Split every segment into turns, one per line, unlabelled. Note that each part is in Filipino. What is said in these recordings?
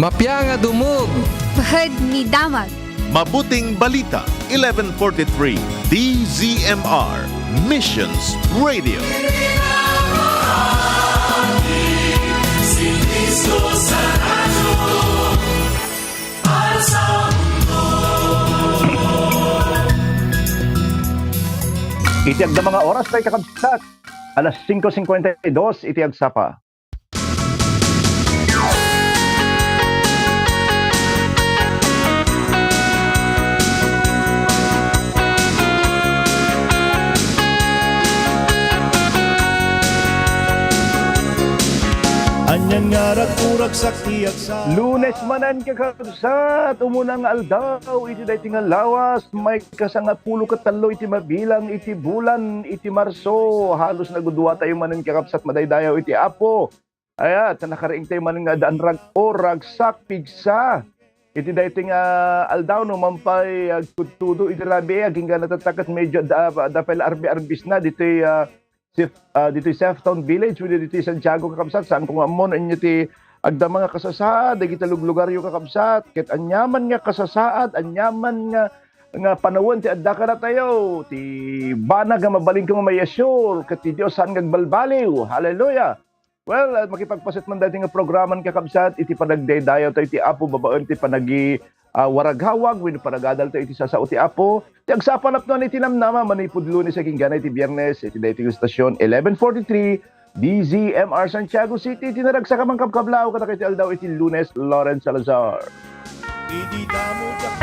Mapya nga dumog.
Bahad ni Damag.
Mabuting Balita, 1143, DZMR, Missions Radio.
Itiag na mga oras tayo kakabsat. Alas 5:52, itiag sapa.
Anyan nga ragturak sakti at sa
Lunes manan kakabsat, umunang aldaw, iti day tingal lawas, may kasanga pulo katalo iti mabilang, iti bulan, iti Marso, halos nagudua tayo manan kakabsat, madaydayaw iti Apo. Aya, tanakaraing tayo manan nga daan ragsak, pigsa. Iti day tingal aldaw, no, mampay, agtutudo, iti rabi, aging nga natatakat medyo dapel arbis na, dito dito Seftown Village, dito Santiago kakabsat, saan kung amon anyo ti agda mga kasasaad, dagiti lugar-lugar yung kakabsat, ket anyaman nga kasasaad, anyaman nga panawon ti adda ka na tayo, ti bana nga mabaling kang mayasyol, ket ti Diyos saan ngagbalbaliw, hallelujah. Well, makipagpasit man dati nga programan kakabsat, iti panagdaydayaw tayo ti Apo, babaen ti panagi waraghawag, wino panagadal tayo iti sasao ti Apo. Ti agsapanap no iti namnama, manipud Lunes aging ganay ti Biyernes, iti dayti yung stasyon 1143, DZMR Santiago City, tinaragsa ka mang kabkablaw, katakiti aldaw iti Lunes, Lawrence Salazar.
Idi damo jak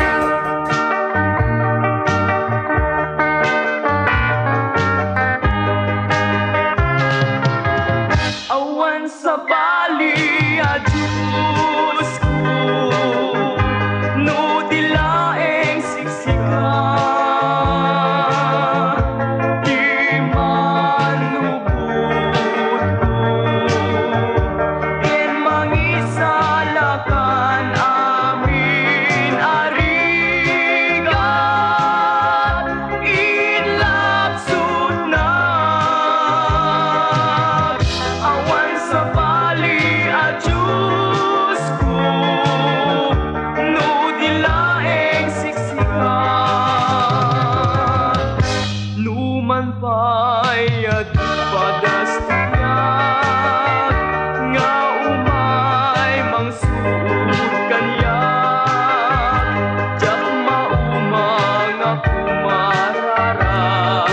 awan sa bali a Diyos ko, no dilaeng siksika, di manubod ko, en mangisalakan amin arigat, inlapsod na. Awan sa bali a Diyos ko, no dilaeng siksika, numan pa'y padastiyag, nga umay mangsuot kanyak, jak maumang ako mararag,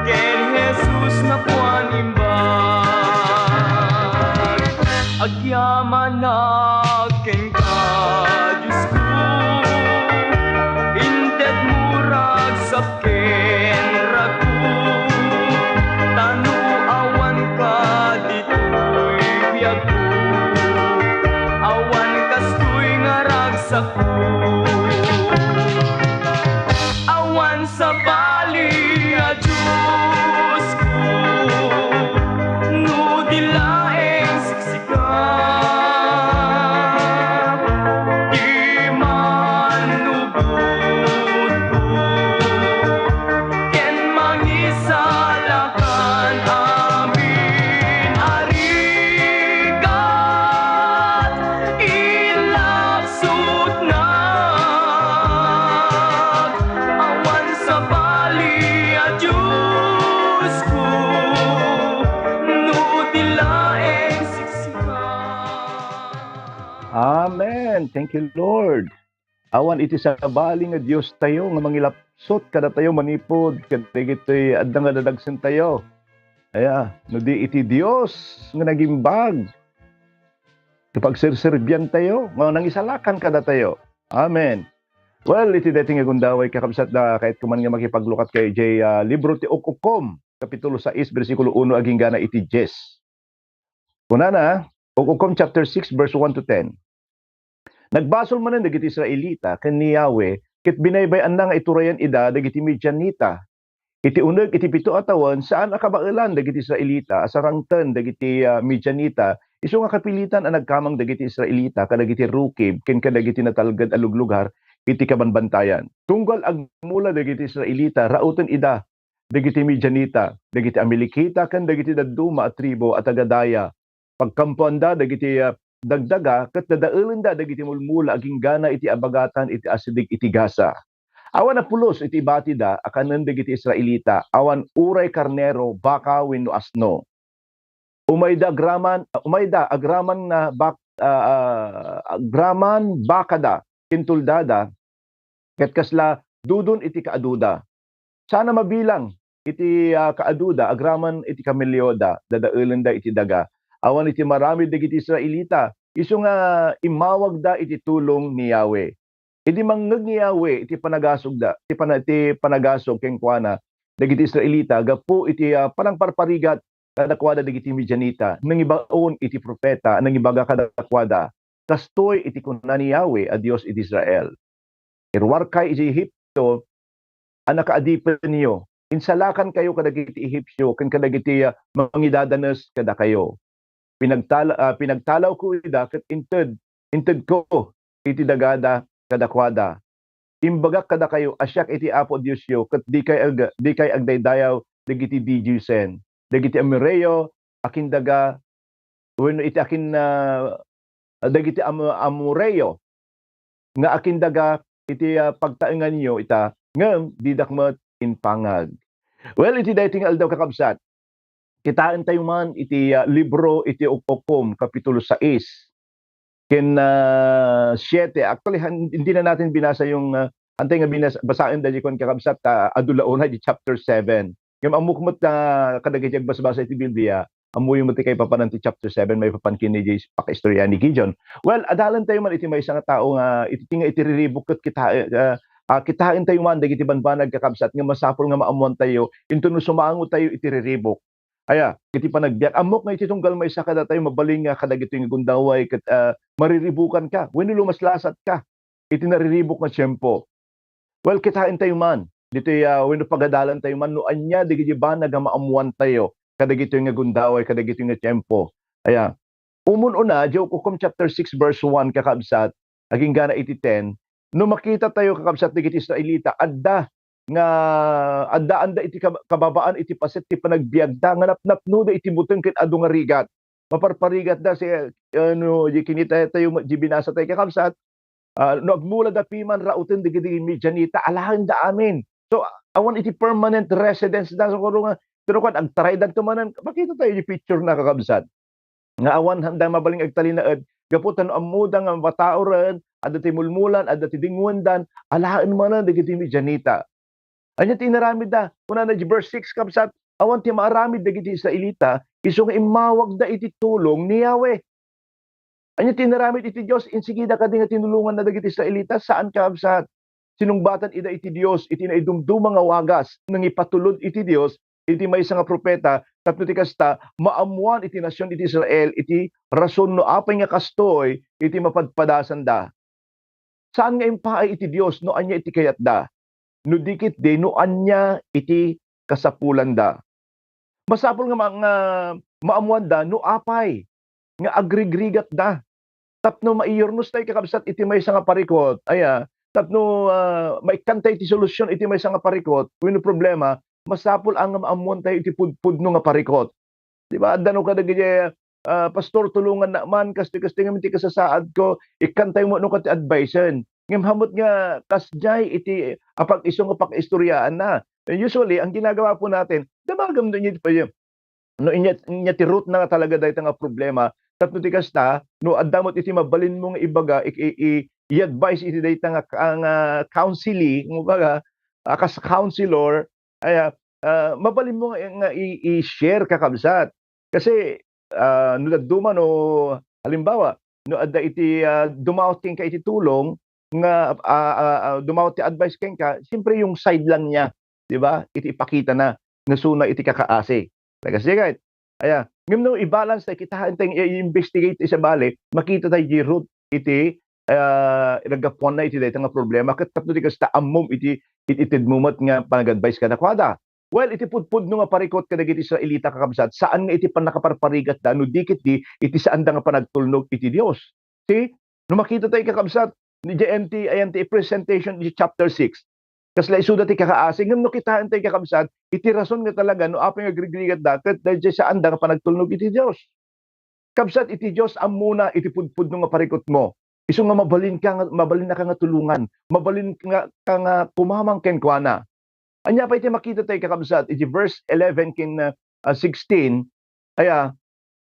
ken Jesus na puanimbag, agyaman na ken ka Diyos ko, inted murag saken ragu, tanu awan ka dito'y biyag ko, awan kastoy nga ragsak ko, awan sa bali a Diyos ko, no dilaeng siksika, di manubod ko, ken mangisalakan amin arigat, ilapsod na. Awan sa bali a Diyos ko, no dilaeng siksika.
Amen. Thank you, Lord. Awan iti sa bali nga Dios tayo, nga mangilapsot kada tayo manipod, kadagitoy adda nga dadagsen tayo. Aya, no di iti Dios nga nagimbag. Kapag sirserbyan tayo, nga nangisalakan kada tayo. Amen. Well, iti dati nga gundaway kakabsat na kahit kuman nga makipaglukat kay Jay libro ti Okukom, kapitulo 6, versikulo 1 aging gana iti 10. Una na, Okukom chapter 6 verse 1 to 10. Nagbasol manen dagiti Israelita ken ni Yahweh ket binaybay-an na nga iturayan ida dagiti Midianita. Iti uneg iti pito a tawen saan akabaelan dagiti Israelita asarangten dagiti Midianita isu nga kapilitan ang nagkamang dagiti Israelita kadagiti Rukib ken kadagiti natalged a luglugar iti kabanbantayan. Tunggal agmula dagiti Israelita rauten ida dagiti Midianita dagiti Amalekita ken dagiti dadduma a tribo at agadaya. Pagkampuanda dagiti dagdaga ket dadaulen da dagiti mulmula aging gana iti abagatan iti asidig iti gasa. Awan na pulos iti batida akanen dagiti Israelita awan uray karnero baka wenno asno. Umayda agraman na agraman bakada kintuldada ket kasla dudon iti kaaduda. Sana mabilang iti kaaduda agraman iti kamelyoda dadaulen da iti daga. Awan iti marami dagiti Israelita isu nga imawag da iti tulong ni Yahweh. Idi mangngeg ni Yahweh iti panagasog da iti panagasog ken kuana dagiti Israelita gapu iti panangparparigat kadakwada dagiti Midianita nang ibaon iti propeta nang ibaga kadakwada kastoy iti kunna ni Yahweh a Dios iti Israel. Irwarkay iti Ehipto anak kaadipen niyo. Insalakan kayo kadagiti Ehipsyo ken kadagiti mangidadanes kada kayo. Pinagtalaw ko ida ket inted ko iti dagada kadakwada. Imbagak kada kayo asyak iti Apo Diosyo ket di kay agdaydayaw dagiti Dijusen. Dagiti Amoreo akin daga wenno iti akin dagiti Amoreo nga akin daga iti pagtaengan niyo ita ngem didakmet in pangag. Well, iti dating aldaw kakabsat. Kitaan tayo man iti libro iti Okom kapitulo 6 ken 7. Actually hindi na natin binasa yung antay nga basahin dali kon kakabsat adulaon di chapter 7. Ngem amukmot na kadagiti agbasa iti Biblia amuy mo ti kay papanan ti chapter 7 may papankin ni Jesus pakaistorya ni Gideon. Well, adalan tayo man iti maysa nga tao nga iti tinga iti riribuk ket kitain tayo man dagiti banbanag kakabsat nga masapol nga maamuan tayo into no sumaango tayo iti riribuk. Aya, iti panagbiyak amok nga iti tunggal maysa kada tayo mabaling nga kadagiti nga gundaway ket mariribukan ka wenno lumaslasat ka iti nariribuk nga tiyempo. Well, kitain tayo man dito wenno pagadalan tayo man no anya dagiti banag nga maamuan tayo kadagiti nga gundaway kadagiti nga tiyempo. Aya, umun-una Okom chapter 6 verse 1 kakabsat aging gana iti 10 no makita tayo kakabsat dagiti Israelita adda iti kababaan iti paset ti panagbiagda nga napnapno da iti buteng ket adu nga rigat maparparigat da si ano kinita tayo di binasa tayo kakabsat no agmula da piman rauten dagiti Midianita alahan da amin. So awan iti permanent residence da so nga pero kad agtaray dagto manan makita tayo di picture na kakabsat nga awan handa mabaling agtalinaed gaputan amuda nga matao ren adda ti mulmulan adda ti dingwendan alahan manan dagiti Midianita. Anya tinaramid da kuna na verse 6 kapsat awan ti maaramid dagiti Israelita isu nga imawag da iti tulong ni Yahweh. Anya tinaramid iti Dios insigida kadi nga tinulungan na dagiti Israelita saan kapsat sinungbatan ida iti Dios iti naidumduma nga wagas nang ipatulod iti Dios iti maysa nga propeta tapno ti kasta maamuan iti nasyon iti Israel iti rason no apay nga kastoy iti mapadpadasan da. Saan nga impaay iti Dios no anya iti kayatda? No dikit de no anya iti kasapulan da. Masapol nga mga maamuan da no apay nga agrigrigat da. Tapno maiyornos tayo kakabsat iti maysa nga parikot. Aya, tapno maikantay iti solusyon iti maysa nga parikot. Wenno problema, masapol ang maamuan tayo iti pudpudno nga parikot. Di ba? Adda no kadagiti pastor tulungan na man kasti-kasti nga iti kasasaad ko ikantay mo no kati advisen. Ngem hamot nga kasjay iti apag iso nga pakaistoryaan na. Usually ang ginagawa po natin, damagam do pa yun. No inya ti root na nga talaga dayta nga problema. Tapno ti kasta no addamot iti mabalin mo nga ibaga i-advise iti dayta nga counseling mga kas counselor ay mabalin mo nga i-share kakabsat. Kasi no duma no halimbawa no adda iti dumawat ka iti tulong nga dumawat ti advice ken ka siyempre yung side lang niya di ba iti ipakita na nga suna iti kakaasi kasi right aya ngem no i-balance tayo kita tayong i-investigate isa bali makita tayo di root iti nagapuan na iti dayta nga problema ket tapno ti kasta ammom iti itidmumat nga pag-advise kada kwada. Well, iti pudpud no nga parikot kadagiti Israelita kakabsat saan nga iti panakaparparigat da no dikit di iti saan da nga panagtulnog iti Dios. See? No makita tayo kakabsat ni JNT ayan ti presentation di chapter 6. Kasla isuda ti kakaasi ngem no kitaan tayo kakabsat iti rason nga talaga no apay nga agrigrigat da ket dahil saan da nga panagtulnog iti Dios. Kabsat iti Dios amuna iti pudpud nga parikot mo. Isu nga mabalin na ka nga tulungan, mabalin ka nga kumamang ken kuana. Anya pa iti makita tayo kakabsat iti verse 11 ken 16 aya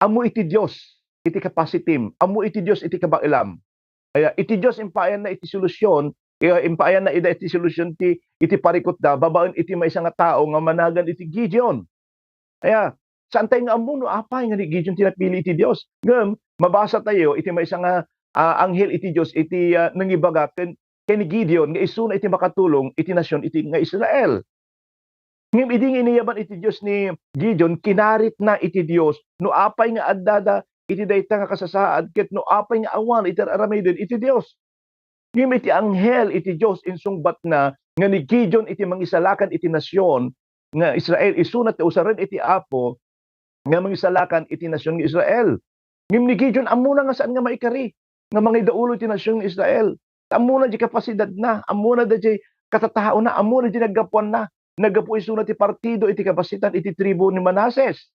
amo iti Dios iti kapasitim, amo iti Dios iti kabailam. Aya iti Dios impayan na iti solusyon, impayan na iti solusyon iti parikot da babaen iti maysa nga tao nga managan iti Gideon. Aya saan tayo nga amo no apay nga ni Gideon tinapili iti Dios. Ngem mabasa tayo iti maysa nga anghel iti Dios iti nangibaga ken ni Gideon nga isu na iti makatulong iti nasyon iti nga Israel. Ngem iding iniyaban iti Dios ni Gideon kinarit na iti Dios no apay nga addada iti dayta nga kasasaad ket no apay nga awan iti aramiden iti Dios. Ngem iti anghel iti Dios insungbat na nga ni Gideon iti mangisalakan iti nasyon nga Israel isunat ti usaren iti Apo nga mangisalakan iti nasyon nga Israel. Ngem ni Gideon amo na nga saan nga maikari nga mangidaulo iti nasyon nga Israel. Amo na di kapasidad na, amo na di katatao na, amo na di naggapuan na. Naggapu isuna ti partido iti kapasitan iti tribo ni Manases.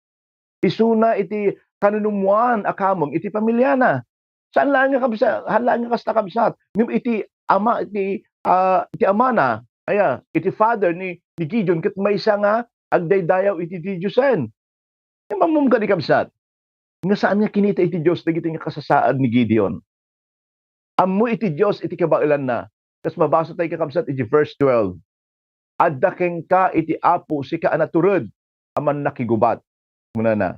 Isuna iti kanunumuan akamong iti pamilya na. Saan lang nga kabsat, halaan nga kasta kabsat. Ngem iti ama iti amana, aya iti father ni Gideon ket maysa nga agdaydayaw iti Diyusen. Mamum ka di kabsat. Nga saan nga kinita iti Dios dagiti nga kasasaad ni Gideon. Ammo iti Dios iti kabailan na. Tas mabasa tayo kakabsat iti verse 12. Adda ken ka iti Apo sika anaturod aman nakigubat. Muna na.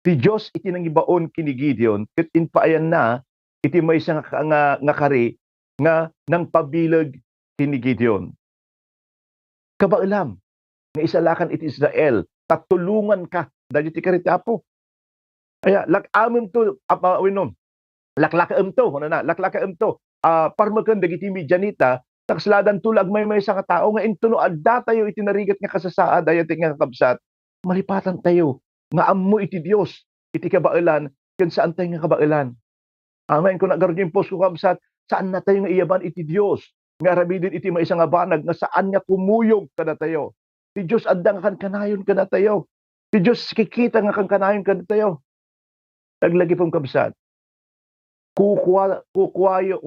Ti Dios iti nangibaon kini Gideon ket inpaayan na iti maysa nga kari nga nang pabilag kini Gideon. Kabailam nga isalakan iti Israel tatulungan ka dagiti kari ti Apo. Aya lakamem to winom. Laklakaem to, laklakaem to. Parmaken dagiti Midianita taksladan tulag may sa tao nga intuno adda tayo iti narigat nga kasasaad ayat nga kabsat. Malipatan tayo nga ammo iti Dios iti kabailan ken saan tayo nga kabailan. Amen. Kung nagarudin post ko kabsat, saan na tayo nga iyaban iti Dios nga arabidin iti maysa nga banag nga saan nga kumuyog kada tayo. Ti Dios adda nga kan kanayon kada tayo. Ti Dios kikita nga kan kanayon kada tayo. Naglagi pong kabsat. Kukwayo,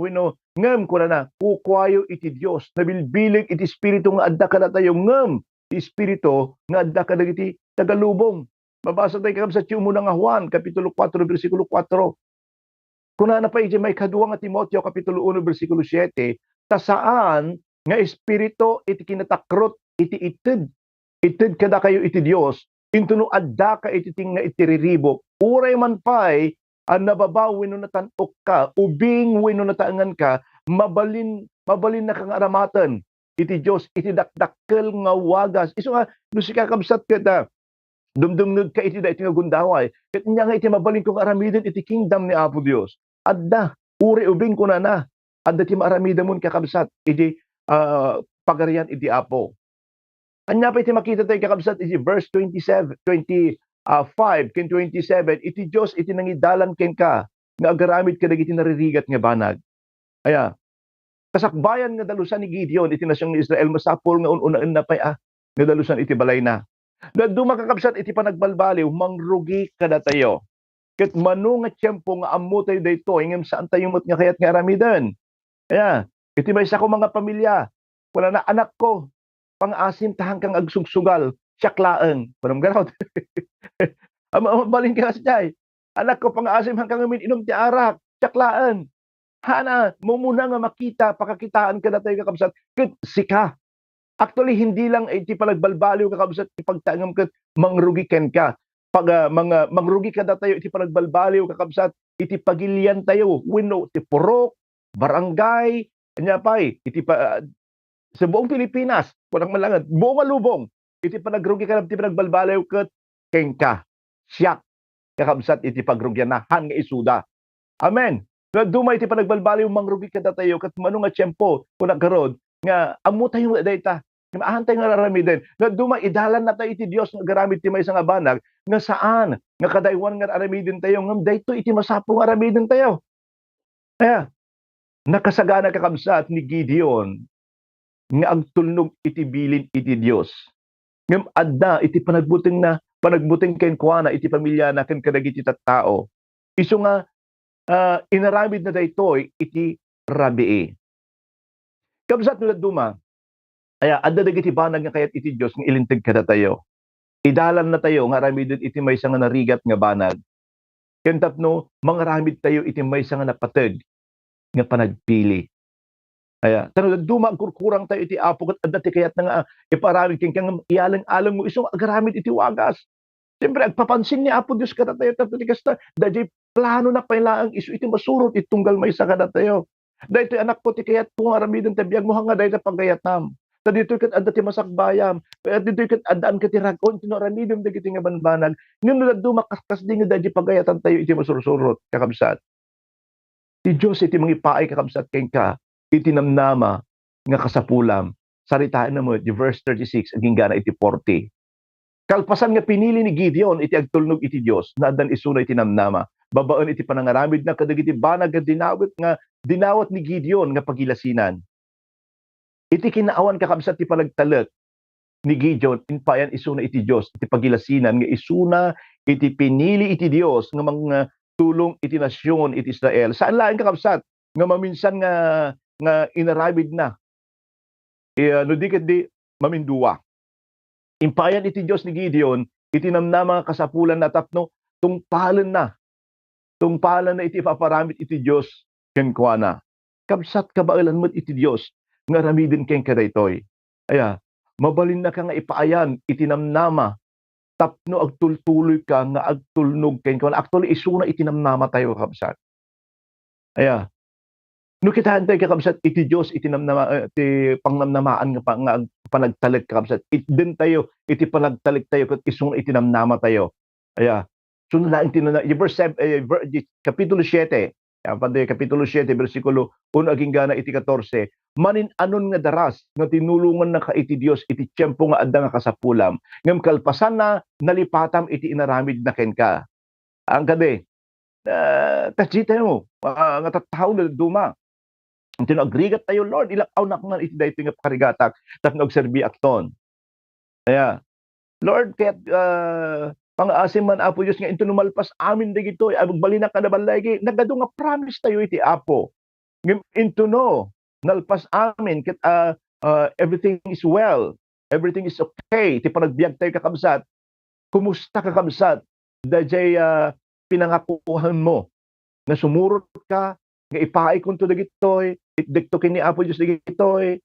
ngem ko na, kukwayo iti Dios, nabilbilig iti Espiritu nga adda kada tayo, ngem, iti Espiritu nga adda kada iti tagalubong. Mabasa tayo kakam sa Tiumuna nga Juan, Kapitulo 4, versikulo 4. Kuna na pa iti may kadua nga Timoteo, Kapitulo 1, versikulo 7, ta saan nga Espiritu iti kinatakrot, iti ited kada kayo iti Dios, intuno adda ka iti ting nga itiriribok, uray man pa'y, nababaw wenno natanok ka, ubing wenno nataangan ka, mabalin na kang aramatan iti Dios iti dakdakkel nga wagas. Isu nga dusi ka kabsat ket dumdumnud ka iti da iti nga gundaway. Ket nya nga iti mabalin kong aramiden iti kingdom ni Apo Dios. Adda uri ubing kuna na. Adda ti maaramiden mon kakabsat iti pagarian iti Apo. Anya pa iti makita tayo kakabsat iti verse 27, 5 ken 27 iti Dios iti nangidalan ken ka nga agaramid ka dagiti naririgat nga banag. Aya kasakbayan nga dalusan ni Gideon iti nasyong ni Israel masapol nga ununaan na pay nga dalusan iti balay na. Daduma kakabsat iti panagbalbaliw mangrugi kada tayo. Ket mano nga tiyempo nga ammo tayo daytoy ngem saan tayo met nga kayat nga aramiden. Aya iti maysa ko mga pamilya wala na anak ko pang-asim tahang kang agsugsugal siyaklaeng panam garaw. Balin ka sa anak ko pang-asim hanggang inom ti arak siyaklaeng. Hana mo muna nga makita pakakitaan ka na tayo kakabsat ket sika. Actually hindi lang iti panagbalbaliw kakabsat iti pagtangam ket mangrugi ken ka. Pag mga mangrugi ka na tayo iti panagbalbaliw kakabsat iti pagilian tayo wenno ti purok, barangay, anya pay iti sa buong Pilipinas, walang malangan, buong alubong, iti panagrugi ka na iti panagbalbaliw ket ken ka. Siyak kakabsat iti pagrugyan na han nga isuda. Amen. Dumay iti panagbalbaliw mangrugi kada tayo ket mano nga tiyempo kun nagkaron nga ammo tayo dayta maahan tayo nga aramiden nga dumay idalan na tayo iti Dios nga garamid ti maysa nga banag nga saan nga kadaywan nga aramiden tayo ngem dayto iti masapo nga aramiden tayo. Kaya nakasagana kakabsat ni Gideon nga agtulnog iti bilin iti Dios. Ngem adda iti panagbuting na panagbuting ken kuana iti pamilya na ken kadagiti tattao. Isu nga inaramid na daytoy iti rabii. Kabsat no duma, aya adda dagiti banag nga kayat iti Dios nga ilinteg kada tayo. Idalan na tayo nga ramidon iti maysa nga narigat nga banag. Ken tapno mangaramid tayo iti maysa nga napateg nga panagpili. Aya tanod duma kurkurang tayo iti Apo ket adda ti kayat na nga iparamid ken kang ialang-alang mo isu agaramid iti wagas. Siyempre agpapansin ni Apo Dios kada tayo tapno ti kasta dadya plano na pailaang isu iti masurot itunggal maysa kada tayo. Daytoy anak ko ti kayat ko nga aramidon ti biag mo hanga dayta pagayatnam. Ta ditoy ket adda ti masakbayam, ditoy ket addaan ket ti ragon ti aramidon dagiti nga banbanag. Ngem no duma kasdi nga dadya pagayatan tayo iti masursurot kakabsat. Ti Dios iti mangipaay kakabsat ken ka iti namnama nga kasapulam. Saritaan na mo di verse 36 aging gana iti 40. Kalpasan nga pinili ni Gideon iti agtulnog iti Dios na addan isuna iti namnama. Babaen iti panangaramid na kadagiti banag nga dinawat ni Gideon nga pagilasinan. Iti kinaawan kakabsat ti panagtalek ni Gideon inpayan isuna iti Dios iti pagilasinan nga isuna iti pinili iti Dios nga mga tulong iti nasyon iti Israel. Saan laeng kakabsat nga maminsan nga inaramid na. No di ket di maminduwa. Impayan iti Dios ni Gideon iti namnama nga kasapulan na tapno tungpalan na iti paparamid iti Dios ken kuana. Kabsat kabailan met iti Dios nga ramiden ken kadaytoy. Aya, mabalin na ka nga ipaayan iti namnama tapno agtultuloy ka nga agtulnog ken kuana. Actually isuna iti namnama tayo kabsat. Aya. No kita hantay kakabsat iti Dios iti namnama iti pangnamnamaan nga panagtalik kakabsat. Din tayo iti panagtalik tayo ket isuna iti namnama tayo. Aya. Sunod na tinuna verse kapitulo 7. Kapitulo 7 bersikulo 1 aging gana iti 14. Manin anon nga daras nga tinulungan na ka iti Dios iti tiempo nga adda nga kasapulam. Ngem kalpasan na nalipatam iti inaramid na ken ka. Ang kade tajit tayo nga tattao na duma. Tinagrigat tayo Lord ilakaw na nga iti daytoy nga pakarigatak tapno agserbi akton. Aya. Lord ket pang-asim man Apo Dios nga into numalpas amin dagitoy agbalin na kada balay nagado nga promise tayo iti Apo. Ngem into no nalpas amin ket everything is well. Everything is okay. Ti panagbiag tayo kakabsat. Kumusta kakabsat? Dayjay pinangakuhan mo na sumurot ka nga ipaay kunto dagitoy itdekto kini Apo Dios dagitoy.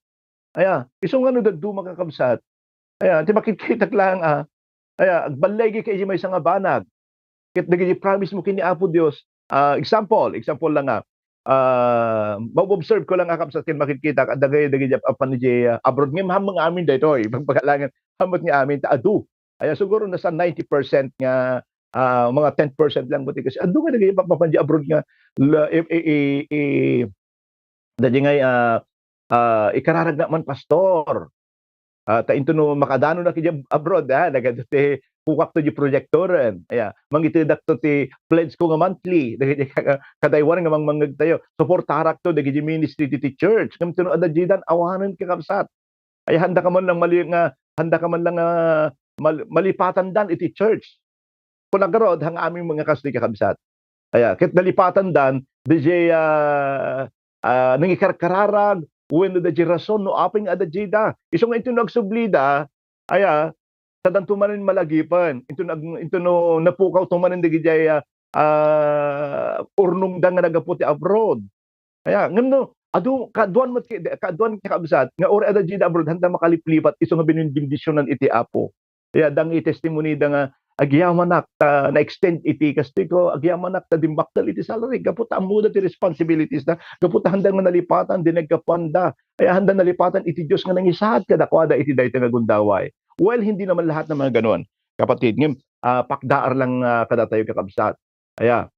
Aya, isu nga no dagduma kakabsat. Aya, ti makikita lang aya agbalay kay may nga banag. Ket dagiti promise mo kini Apo Dios. Example lang nga. Mag-observe ko lang kakabsat ken makikita dagay apan ni abroad ngem hamang amin daytoy pagpagalangan hamot nga amin ta adu. Aya siguro nasa 90% nga mga 10% lang buti kasi adu nga dagay papanji abroad nga dadya ngay ikararag na man pastor. Ta into no makadano na kidi abroad nagaduti kukak to di projectoren. Aya, mangitidak to ti pledge ko nga monthly. Dagiti kadaywan nga mangmangag tayo. Suportarak to dagiti ministry ti church. Ngem tuno adda jidan awanen kakabsat. Ay handa ka man lang malipatan dan iti church. Kun agarod hang aming mga kasdi kakabsat. Aya, ket nalipatan dan DJ nangikarkararag when the rason no aping ada jida. Isong ito nagsublida aya tadan tumanin malagipan. Ito no napukaw tumanin digijay urnong dang nga nagaputi abroad. Aya ngem no adu kaduan kakabsat nga ori ada jida abroad handa makaliplipat iso nga binindisyonan iti Apo. Aya dang i-testimony da nga agyamanak ta na-extend iti kastiko agyamanak ta dimbaktal iti salary gaputa amuda ti responsibilities na gaputa handa nga nalipatan dinagkapanda ay handa nalipatan iti Dios nga nangisaad kadakwada iti daytoy nga gundaway. Well hindi naman lahat ng mga ganon kapatid ngem pakdaar lang kada tayo kakabsat. Aya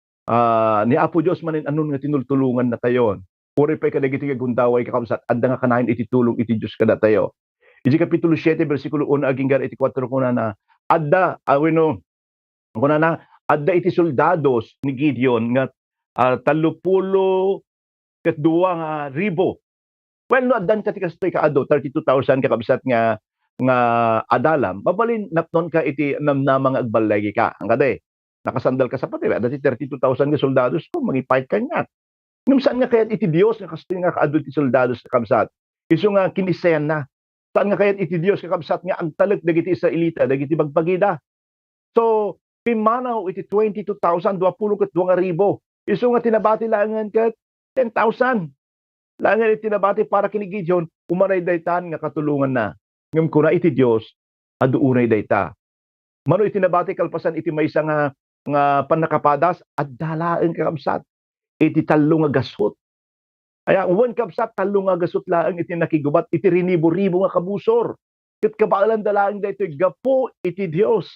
ni Apo Dios manin anon nga tinultulungan na tayo. Puri pa kadagiti nga gundaway kakabsat adda nga kanayon iti tulong iti Dios kada tayo. Iti kapitulo 7 bersikulo 1 aging gar iti 4 kuna na adda kuna na adda iti soldados ni Gideon nga 32,000 nga ribo. Well no addan kati kastoy kaado 32,000 kakabsat nga nga adalam, mabalin napnon ka iti namnamang agbalagi ka. Ang kade, nakasandal ka sa pati, dati 32,000 nga soldados ko, mangipait ka nga. Ngam saan nga kayat iti Dios nga kasi nga kaadult iti soldados na kabsat. Isu nga kinisayan na. Saan nga kayat iti Dios nga kabsat nga agtalek dagiti Israelita, dagiti bagpagida. So, pimanaw iti 22,000, 22,000. Isu nga tinabati langan kat 10,000. Langan iti tinabati para kini Gideon, umaray daytan nga katulungan na. Ngam kuna iti Dios, aduunay dayta. Mano iti nabati kalpasan iti maysa nga panakapadas, at dalaan kakabsat. Iti talo nga gasot. Kaya uwan kabsat talo nga gasot laang iti nakigubat, iti rinibo-ribo nga kabusor. Ket kabaalan dalaang daytoy gapo iti Dios.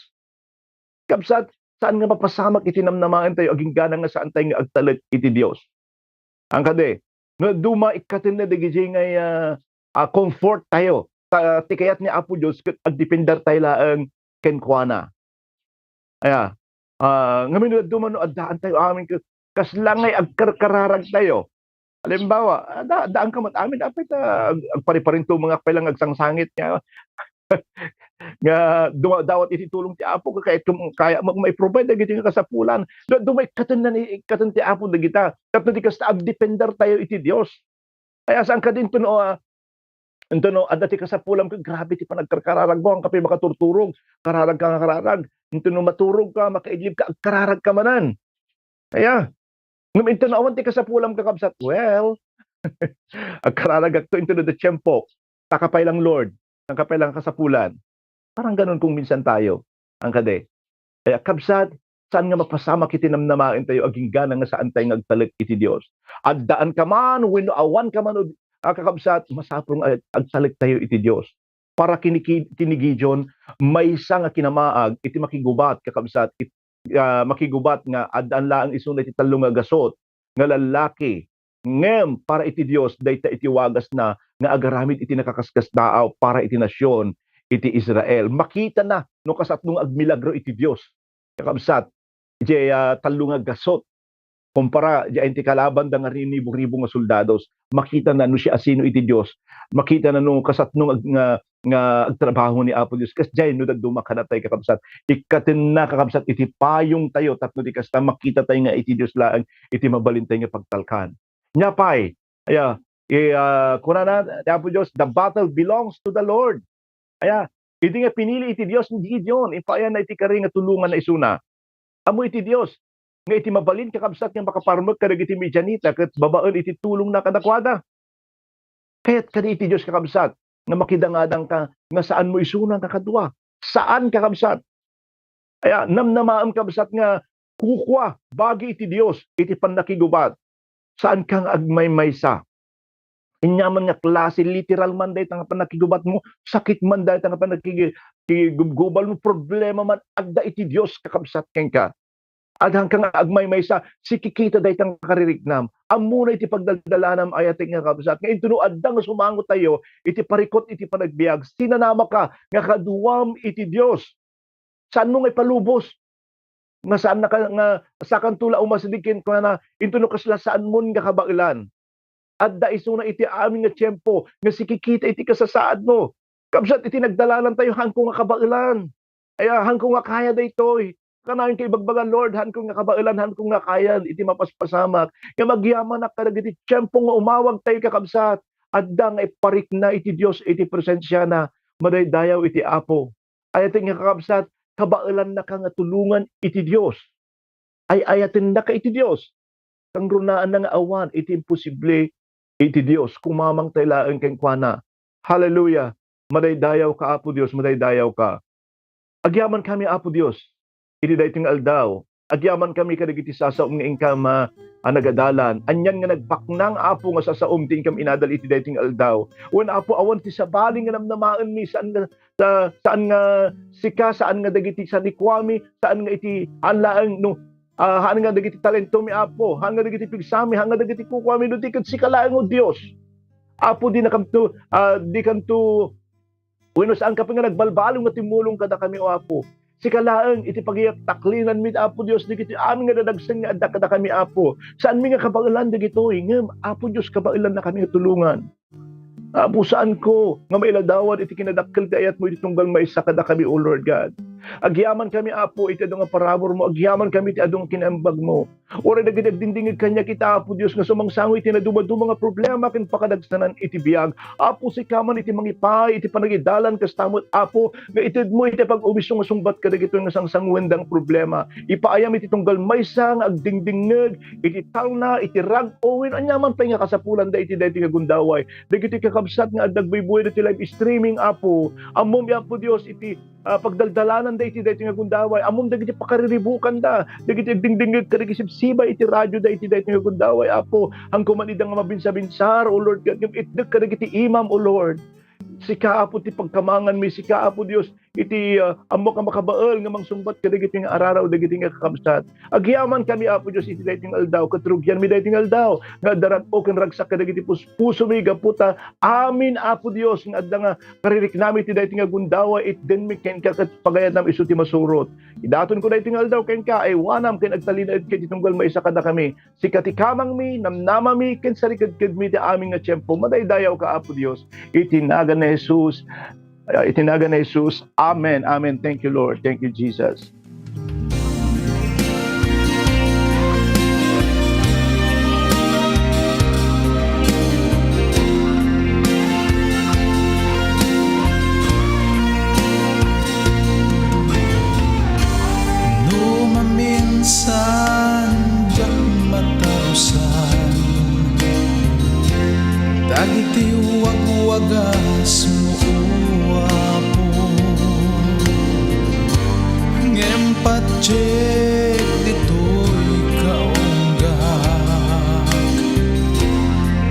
Kabsat, saan nga mapasamak iti namnamaan tayo aging gana nga saan tayo nga agtalag iti Dios. Ang kade, no duma ikaten na dagiti nga comfort tayo. Ti kayat ni Apo Dios ket agdepender tayo laang kenkwana. Aya, ngamin duma no addaan tayo amin kaslangay agkarkararag tayo. Halimbawa, daan ka mat amin apit agpariparinto mga pelang agsangsangit nga nga dawat iti tulong ti Apo kahit kaya may provide dagiti nga kasapulan. Dumay katan ti Apo dagita. Tapno di kasta agdepender tayo iti Dios. Kaya saan ka din tuno adati kasapulan ko grabe ti panagkarkararag mo ang kape makaturturog. Kararag ka nga kararag. Tuno maturog ka, makaidlib ka, agkararag ka manan. Kaya ngam ito na awan ti kasapulam kakabsat. Well, agkararagak to into the tiyempo. Takapay lang Lord. Takapay lang kasapulan. Parang ganun kung minsan tayo. Ang kade. Kaya kabsat, saan nga mapasama kiti namnamain tayo aging gana nga saan tayo ngagtalik iti Dios. At daan ka man, wino awan ka man, kakabsat, masapong agtalik tayo iti Dios. Para kinigijon, may isa nga kinamaag, iti makigubat, kakabsat, makigubat nga adaan laang isunay iti talo nga gasot nga lalaki ngem para iti Dios dayta iti wagas na nga agaramid iti nakakaskas daaw para iti nasyon iti Israel. Makita na no kasatnong agmilagro iti Dios kakabsat iti talo nga gasot kumpara di iti kalaban da nga rinibo-ribo nga soldados. Makita na no siya asino iti Dios. Makita na no kasatnong nga agtrabaho ni Apo Dios kas jay no dagduma kana tayo kakabsat ikaten na kakabsat iti payong tayo tapno di kasta makita tayo nga iti Dios laang iti mabalin tayo nga pagtalkan nya pay aya kuna na ti Apo Dios the battle belongs to the Lord aya iti nga pinili iti Dios ni Gideon ipayan na iti kari nga tulungan na isuna amo iti Dios nga iti mabalin kakabsat nga makaparmek kadag iti Midianita ket babaen iti tulong na kadakwada kayat kadi iti Dios kakabsat nga makidangadang ka nga saan mo isuna kakadwa. Saan kakabsat? Kaya namnamaam kabsat nga kukwa bagi iti Dios iti panakigubat. Saan kang agmaymaysa? Inyaman nga klase literal man day tanga panakigubat mo, sakit man day tanga panakigubal mo, problema man agda iti Dios kakabsat ken ka. Adhang kang agmaymaysa sikikita day tang karirignam. Amuna iti pagdaldalanam ayating nga kabsat. Nga ito no adang sumangot tayo, iti parikot iti panagbiag. Sinanama ka, nga kaduwam iti Dios. Saan mo nga ipalubos? Nga saan na ka, nga sa kantula umasidikin ko na, ito no kasla saan mo nga kabailan. Adda iso na iti amin nga tiyempo, nga sikikita iti kasasaad mo. Kabsat iti nagdalalan tayo, hangko nga kabailan. Ay, hangko nga kaya daytoy. Kanayon kay bagbagan Lord, han kung nga kabailan, han kung nga kaya, iti mapaspasamak. Nga magyaman na kadag iti tiyempo nga umawag tayo kakabsat. Adda nga iparik na iti Dios, iti presensya na madaydayaw iti Apo. Ayatin nga kakabsat, kabailan na ka nga tulungan iti Dios. Ay ayatin na ka iti Dios. Kang runaan na nga awan, iti imposible iti Dios. Kumamang tayo laang kenkwana. Hallelujah. Madaydayaw ka Apo Dios, madaydayaw ka. Agyaman kami Apo Dios. Iti dayting aldaw, agyaman kami kadagiti sasaom nga ingkam nagadalan. Anyan nga nagpaknang Apo nga sasaom ti ingkam inadal iti dayting aldaw. Wen Apo awan ti sabaling nga namnamaan mi saan nga sika, saan nga dagiti sanikwami, saan nga iti anlaang no haan nga dagiti talento mi Apo, haan nga dagiti pigsami, haan nga dagiti kukwami no ti ket sikalaang o Dios. Apo di nakamto di kanto wenno saan ka pa nga nagbalbalong nga timulong kada kami o Apo. Sikalaang iti pagiyak taklinan mit Apo Dios digiti amin nga dadagsen nga adda kada kami Apo. Saan mi nga kabailan digitoy ngem Apo Dios kabailan na kami nga tulungan. Pusaan ko, nga mailadawad, iti kinadakkel ti ayat mo, iti tunggal may sakada kami, O Lord God. Agyaman kami, Apo, iti adong nga parabor mo, agyaman kami, iti adong kinambag mo. Ora nagdindingig kanya kita, Apo Diyos, nga sumangsangoy, iti nadumadu mga problema, kin pakadagsanan, iti biyag. Apo, si kaman, iti mangipay, iti panagidalan, kastamot, Apo, nga itid mo, iti pag-umisong nga sumbat ka, ito nga sangsangwendang problema. Ipaayam, iti tunggal may sang, agdingdingig, iti talna, iti rag-owin, anyaman pa nga kasapulan, da iti nga gundaway. Dagiti kakabsat nga adag baybuhay iti live streaming, Apo. Amom Apo Dios iti pagdaldalanan da iti nga gundaway. Amom dagiti pakariribukan da. Dagiti dingdingig karigisibsiba iti radyo da iti nga gundaway, Apo. Hangko man idang mabinsa-binsar, O Lord God, itdag karigiti imam, O Lord. Sika, Apo, ti pagkamangan mi, sika, Apo Dios, iti amo ka makabaal nga mangsumbat kadagiti nga araraw dagiti nga kakabsat. Agyaman kami, Apo Dios, iti dayting aldaw, katrugyan mi dayting aldaw, nga darat o ken ragsak kadagiti puso mi gaputa. Amin, Apo Dios, nga adda nga karirik nami iti dayting nga gundawa, it den mi ken ka pagayat nam isu ti masurot. Idaton ko dayting aldaw ken ka ay wanam ken agtalinaed ket itunggal maisa kada kami. Sika ti kamang mi, namnama mi ken sarikad mi ti aming nga tiempo. Madaydayaw ka, Apo Dios, itinaga na Jesus. Itinaga na Jesus. Amen. Amen. Thank you, Lord. Thank you, Jesus.
Minsan diyak matarusan dagiti wag-wagas mo Apo ngem patjek ditoy kaunggak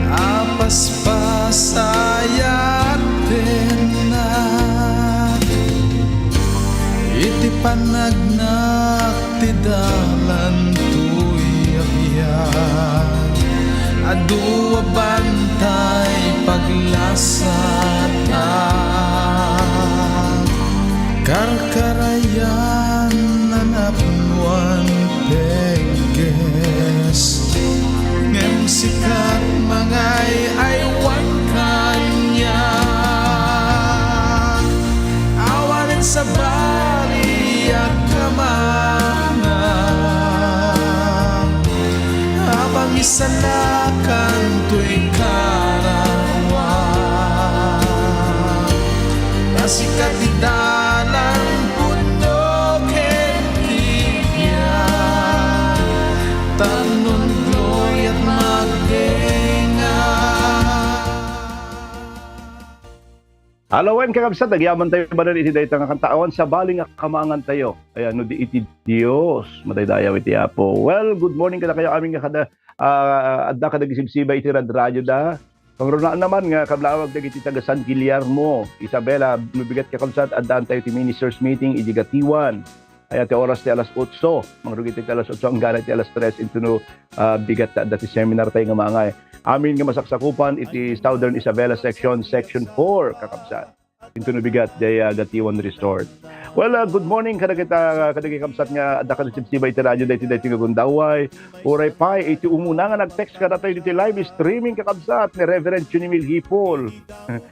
apas pasayat tenak iti panagnak ti dalan to'y abiyag adua bantay paglasat at karkarayan nanapnuan teges ngem sikat mangay aywan kanya awanen sa bali at habang isanakan to'y karawan nasikat di dalang puno ketiya tanon glory at magdenga.
Alawen kakabsat, nagyaman tayo ba iti dayta nga kantaon sa baling nga kamangan tayo. Ayan, no di iti Dios, madaydayaw iti Apo. Well, good morning kada kayo aming nga kada adda kadagisibsiba iti radyo da. Pangrunaan naman nga kablawag dagiti taga San Guillermo, Isabela, mabigat kakabsat addan tayo ti ministers meeting iti Gatiwan. Ay ti oras ti alas 8, mangrugit ti alas 8 ang gana ti alas 3 into no bigat ta dati seminar tayo nga mangay. Amin nga masaksakupan iti Southern Isabela section 4 kakabsat. Into no bigat day Gatiwan Resort. Well, good morning kada kabsat nga adda kada sibsiba iti radyo dayto nga gundaway. Oray pay iti umuna nga nag-text kada tayo iti live streaming kakabsat ni Reverend Chunimil Hipol.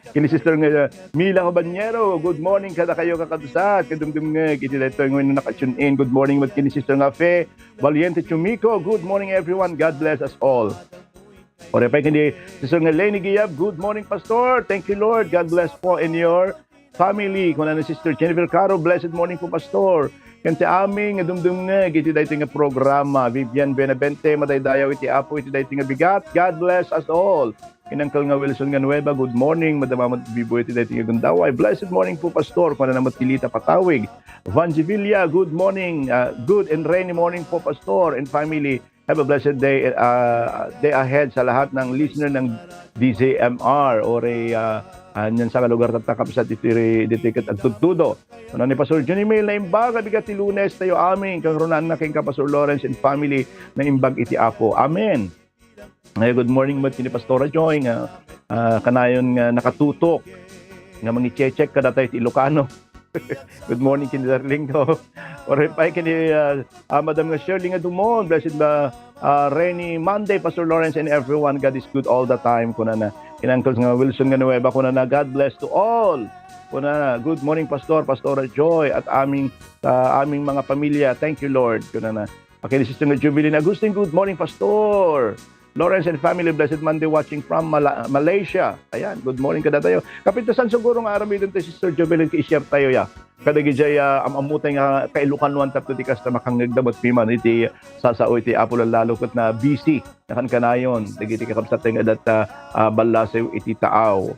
Kini sister nga Mila Cabanyero. Good morning kada kayo kakabsat. Kadumdumngeg iti dayto nga naka-tune in. Good morning with kini sister nga Fe Valiente Chumiko. Good morning everyone. God bless us all. Oray pay kini sister nga Lenny Giyab. Good morning Pastor. Thank you Lord. God bless po in your family. Kung ano Sister Jennifer Caro, blessed morning po Pastor. Kan sa aming dumdumngeg iti dayto nga programa. Vivian Benavente, madaydayaw iti Apo iti dayto nga bigat. God bless us all. Kinangkal nga Wilson nga Nueva, good morning. Madama Bibo iti dayto nga gundaway. Blessed morning po Pastor. Kung ano namat Pilita Patawig. Vanjivilla, good morning. Good and rainy morning po Pastor and family. Have a blessed day ahead sa lahat ng listener ng DZMR or anyan sa lugar tatakapsat dito kat agtudtudo. Ano ni Pastor Johnny Mail na imbag bigat ti Lunes tayo amin kang runan na king Pastor Lawrence and family na imbag iti Apo. Amen. Good morning mat ni Pastor Joy nga kanayon nga nakatutok nga mangi-check kada tayo ti Ilocano. Good morning kini darling ko. Oray pa kini Madam nga Shirley nga dumon. Blessed ba rainy Monday Pastor Lawrence and everyone. God is good all the time. Kuna na Uncle nga Wilson nga Nueva kuna na God bless to all. Kuna na good morning Pastor, Pastora Joy at aming mga pamilya. Thank you Lord. Kuna na. Okay, Sister nga Jubilin Agustin, good morning Pastor. Lawrence and family, blessed Monday watching from Malaysia. Ayan, good morning kada tayo. Kapitasan siguro nga aram dito Sister Jubilin i-share tayo ya. Kada gijay amamutay nga kailukan wan tapto di kasta makangagdabot piman iti sasao iti apol lalo ket na busy nakan kanayon dagiti kakabsat nga dat ballasew iti taaw.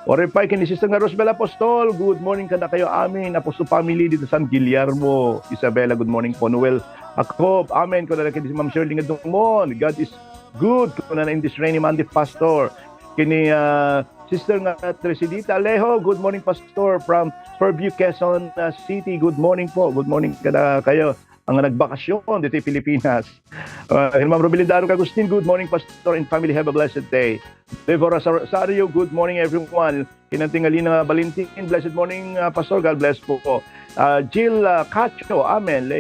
Ore pa kini Sister nga Rosbel Apostol, good morning kada kayo amin Apostol family dito San Guillermo. Isabela, good morning po. Noel Jacob, amen. Kuna kini si Ma'am Shirley nga Dungmon. God is good kuna na in this rainy Monday Pastor. Kini Sister nga Tresidita Alejo, good morning Pastor from Fairview, Quezon City. Good morning po. Good morning kada kayo ang nagbakasyon dito sa Pilipinas. Ma'am Robilindaro Agustin, good morning Pastor and family, have a blessed day. Deborah Sario, good morning everyone. Kinantingalina Valentin, blessed morning Pastor, God bless po. Jill Cacho, amen.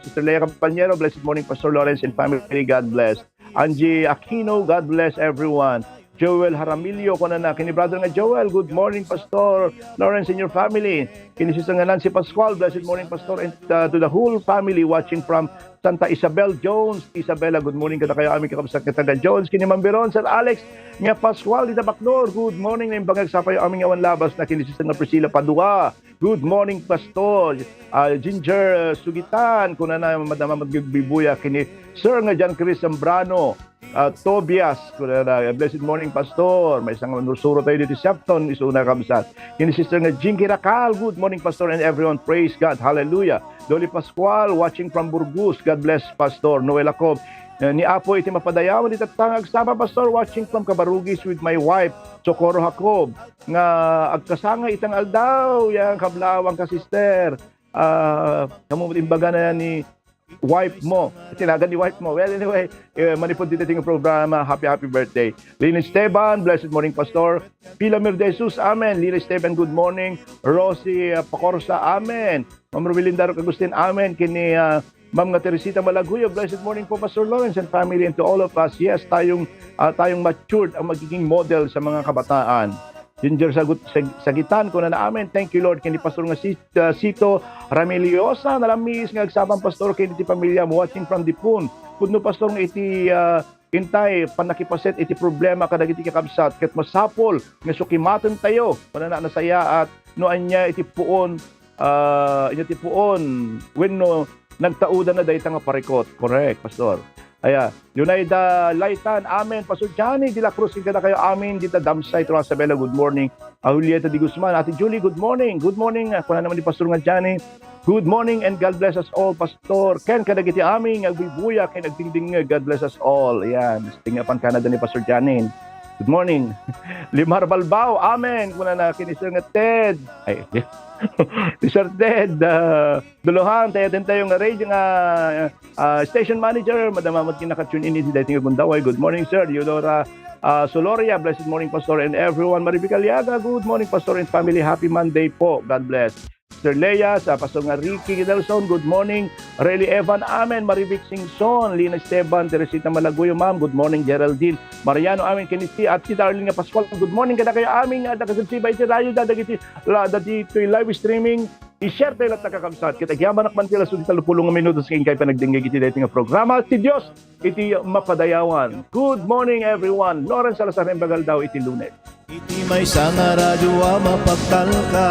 Sister Leia Campañero, blessed morning Pastor Lawrence and family, God bless. Angie Aquino, God bless everyone. Joel Haramilio, kuna na kini brother nga Joel, good morning Pastor Lawrence and your family. Kini Sister nga Nancy Pascual, blessed morning Pastor and to the whole family watching from Santa Isabel Jones. Isabela, good morning kada kayo aming kakabsat kataga Jones. Kini Mambiron, Sir Alex nga Pascual dita Bacnor, good morning na imbagag sa payo aming awan labas na kini Sister nga Priscilla Padua. Good morning Pastor. Ginger Sugitan, kuna na madama magbibuya kini Sir nga John Chris Zambrano. Tobias, blessed morning Pastor. May isang nusuro tayo dito sa Shepton, isuna kamsat. Kini Sister nga Jinky Rakal, good morning Pastor and everyone, praise God, hallelujah. Dolly Pascual, watching from Burgos, God bless Pastor. Noel Jacob, ni Apo iti mapadayawan dito tangag sama Pastor, watching from Cabarugis with my wife, Socorro Jacob. Nga agkasanga itang aldaw, yang kablawang ka sister. Kamu imbaga na ni wife mo. Tinagan ni wife mo. Well, anyway, manipod dito yung programa. Happy birthday. Lina Esteban, blessed morning, Pastor. Pilamir de Jesus, amen. Lina Esteban, good morning. Rosie Pacorsa, amen. Ma'am Robilindaro Agustin, amen. Kini Ma'am nga Teresita Malaguyo, blessed morning po, Pastor Lawrence and family, and to all of us. Yes, tayong matured ang magiging model sa mga kabataan. Ginger Sagitan ko na amen. Thank you Lord kini Pastor nga Sito Rameliosa nalamis nga agsabang Pastor kini ti pamilya mo watching from Dipun. Pudno Pastor nga iti intay panakipaset iti problema kadag iti kakabsat ket masapol nga sukimaten tayo panana nasaya at noan niya iti puon wenno nagtaudan na dayta nga parikot. Correct Pastor. Aya, Yunaida Laitan, amen. Pastor Johnny de la Cruz, kada kayo, amen. Dita Damsay, Trasabela, good morning. Julieta de Guzman, Ate Julie, good morning. Good morning. Ako na naman ni Pastor nga Johnny. Good morning and God bless us all, Pastor. Ken, kadagiti amin, agbibuya, ken agdingding, God bless us all. Ayan, tingapan Canada ni Pastor Johnny. Good morning. Limar Balbao, amen. Kuna na kinisir nga Ted. Ay, Sir Ted, duluhan, tayo din tayong radio nga station manager, madamamot kinaka-tune in iti dating Gundaway. Good morning, Sir. Eudora Soloria, blessed morning, Pastor, and everyone. Maribik Aliaga, good morning, Pastor and family. Happy Monday po. God bless. Sir Leia, sa Pastor nga Ricky Nelson, good morning. Relly Evan, amen. Maribik Singson, Lina Esteban, Teresita Malaguyo, ma'am, good morning. Geraldine Mariano, amen. Kinisi at si Darlene nga Pascual, good morning. Kada kayo amin, nakasansibay iti rayo, dadagiti live streaming. I-share tayo lahat nakakamsat. Kita gyaman akman tila so dita lupulong minutos kayong kayo panagdingay iti dating nga programa. Ti Diyos, iti mapadayawan. Good morning everyone. Lawrence Salazar Embagal daw iti Lunes.
Iti may nga radyo mapagtalka.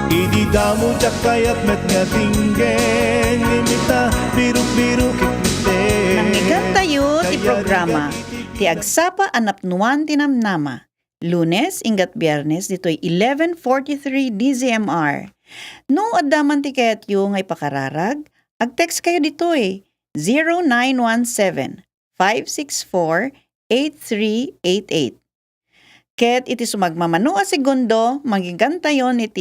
Idi damo jak kayat met nga tinggen. Imita biru-biru kikite.
Nangyigan tayo ti programa. Ti agsapa anapnuan tinamnama. Lunes ingat Biyernes dito'y 11:43 DZMR. No addaman ti kayat yung ay pakararag, ag-text kayo dito'y 0917-564-8388. Ket iti sumagmamano a segundo, magigantayon iti